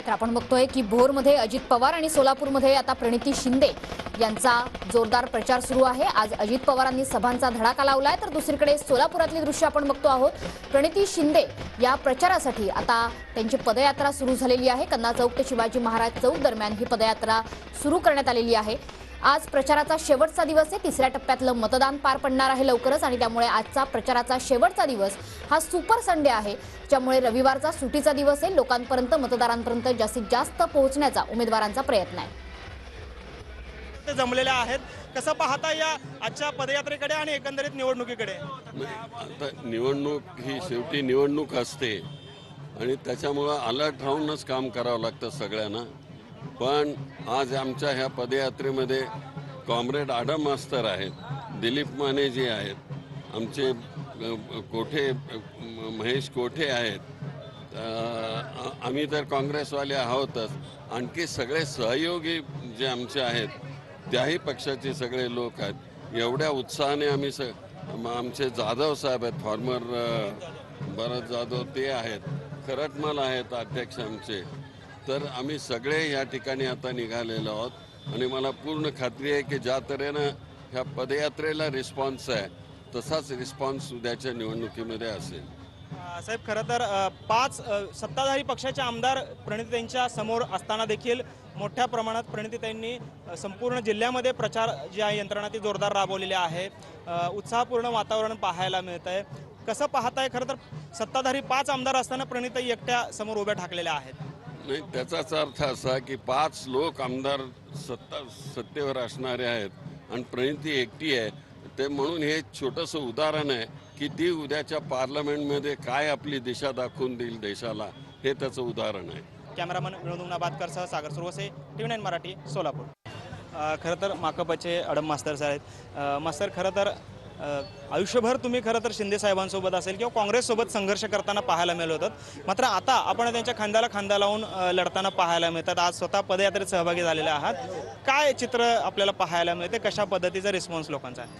तर आपण बघतोय की भोरमध्ये अजित पवार आणि सोलापूरमध्ये आता प्रणिती शिंदे यांचा जोरदार प्रचार सुरू आहे। आज अजित पवारांनी सभांचा धडाका लावलाय, तर दुसरीकडे सोलापुरातली दृश्य आपण बघतो आहोत। प्रणिती शिंदे या प्रचारासाठी आता त्यांची पदयात्रा सुरू झालेली आहे। कन्ना चौक ते शिवाजी महाराज चौक दरम्यान ही पदयात्रा सुरू करण्यात आलेली आहे। आज प्रचाराचा शेवटचा दिवस आहे। तिसऱ्या टप्प्यातलं मतदान पार पडणार आहे लवकरच आणि त्यामुळे आजचा प्रचाराचा शेवटचा दिवस हा सुपर संडे आहे, ज्यामुळे रविवारचा सुटीचा दिवस आहे। लोकांपर्यंत मतदारांपर्यंत जास्तीत जास्त पोहोचण्याचा उमेदवारांचा प्रयत्न आहे। ते जमलेले आहेत। कसं पाहता या आजच्या पदयात्रेकडे आणि एकंदरीत निवडणुकीकडे? आता निवडणूक ही शेवटी निवडणूक असते आणि त्याच्यामुळे अलर्ट राहूनच काम करावं लागतं सगळ्यांना। पण आज आमच्या ह्या पदयात्रेमध्ये कॉम्रेड आडम मास्तर आहेत, दिलीप माने जी आहेत, आमचे कोठे महेश कोठे आहेत, आम्ही तर काँग्रेसवाले आहोतच, आणखी सगळे सहयोगी जे आमचे आहेत त्याही पक्षाचे सगळे लोक आहेत। एवढ्या उत्साहाने आम्ही आमचे जाधव साहेब आहेत, फॉर्मर भरत जाधव ते आहेत, खरटमल आहेत अध्यक्ष आमचे, तर आम्ही सगळे या ठिकाणी आता निघालेलो आहोत आणि मला पूर्ण खात्री आहे की ज्या तऱ्हेनं ह्या पदयात्रेला रिस्पॉन्स आहे तसाच रिस्पॉन्स उद्याच्या निवडणुकीमध्ये असेल। साहेब, खरं तर 5 सत्ताधारी पक्षाचे आमदार प्रणितीताईंच्या समोर असताना देखील मोठ्या प्रमाणात प्रणितीताईंनी संपूर्ण जिल्ह्यामध्ये प्रचार जी आहे यंत्रणा ती जोरदार राबवलेली आहे। उत्साहपूर्ण वातावरण पाहायला मिळत आहे। कसं पाहताय? खरं तर सत्ताधारी 5 आमदार असताना प्रणितीताई एकट्या समोर उभ्या ठाकलेल्या आहेत। नाही, त्याचाच अर्थ असा की 5 लोक आमदार सत्तेवर असणारे आहेत आणि प्रणिती एकटी आहे, ते म्हणून हे छोटंसं उदाहरण आहे की ती उद्याच्या पार्लमेंटमध्ये काय आपली दिशा दाखवून देईल देशाला, हे त्याचं उदाहरण आहे। कॅमेरामन विनोद नाबादकरसह सागर सुरवसे, TV9 मराठी, सोलापूर। खरं तर माकपचे आडम मास्तर आहेत। मास्तर, खरं तर आयुष्यभर तुम्ही खरं तर शिंदे साहेबांसोबत असेल किंवा काँग्रेससोबत संघर्ष करताना पाहायला मिळत होतं, मात्र आता आपण त्यांच्या खांद्याला खांदा लावून लढताना पाहायला मिळतात। आज स्वतः पदयात्रेत सहभागी झालेले आहात, काय चित्र आपल्याला पाहायला मिळते? कशा पद्धतीचा रिस्पॉन्स लोकांचा आहे?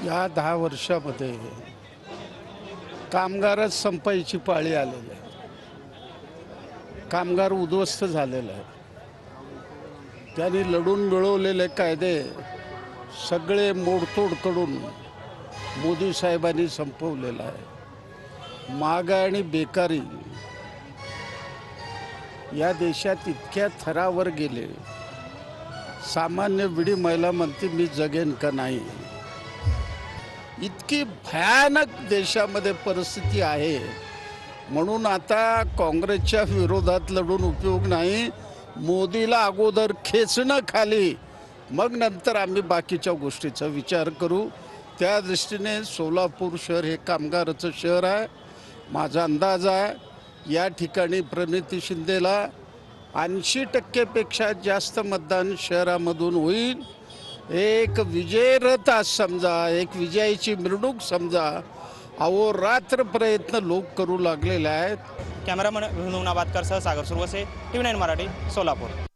या 10 वर्षामध्ये कामगारच संपायची पाळी आलेली आहे। कामगार उद्ध्वस्त झालेले आहेत। त्यांनी लढून मिळवलेले कायदे सगळे मोडतोड करून मोदी साहेबांनी संपवलेला आहे। महागाई आणि बेकारी या देशात इतक्या थरावर गेले, सामान्य विडी महिला म्हणते मी जगेन का नाही, इतकी भयानक देशामध्ये परिस्थिती आहे। म्हणून आता काँग्रेसच्या विरोधात लढून उपयोग नाही, मोदीला अगोदर खेचणं खाली, मग नंतर आम्ही बाकीच्या गोष्टीचा विचार करू। त्या दृष्टीने सोलापूर शहर हे कामगाराचं शहर आहे। माझा अंदाज आहे या ठिकाणी प्रणिती शिंदेला 80% जास्त मतदान शहरामधून होईल। एक विजय रथ आज समजा, एक विजयाची मिरवणूक समजा, अहोरात्र प्रयत्न लोक करू लागलेले आहेत। कॅमेरामन विनोद नाबादकरसह सागर सुरवसे, TV9 मराठी, सोलापूर।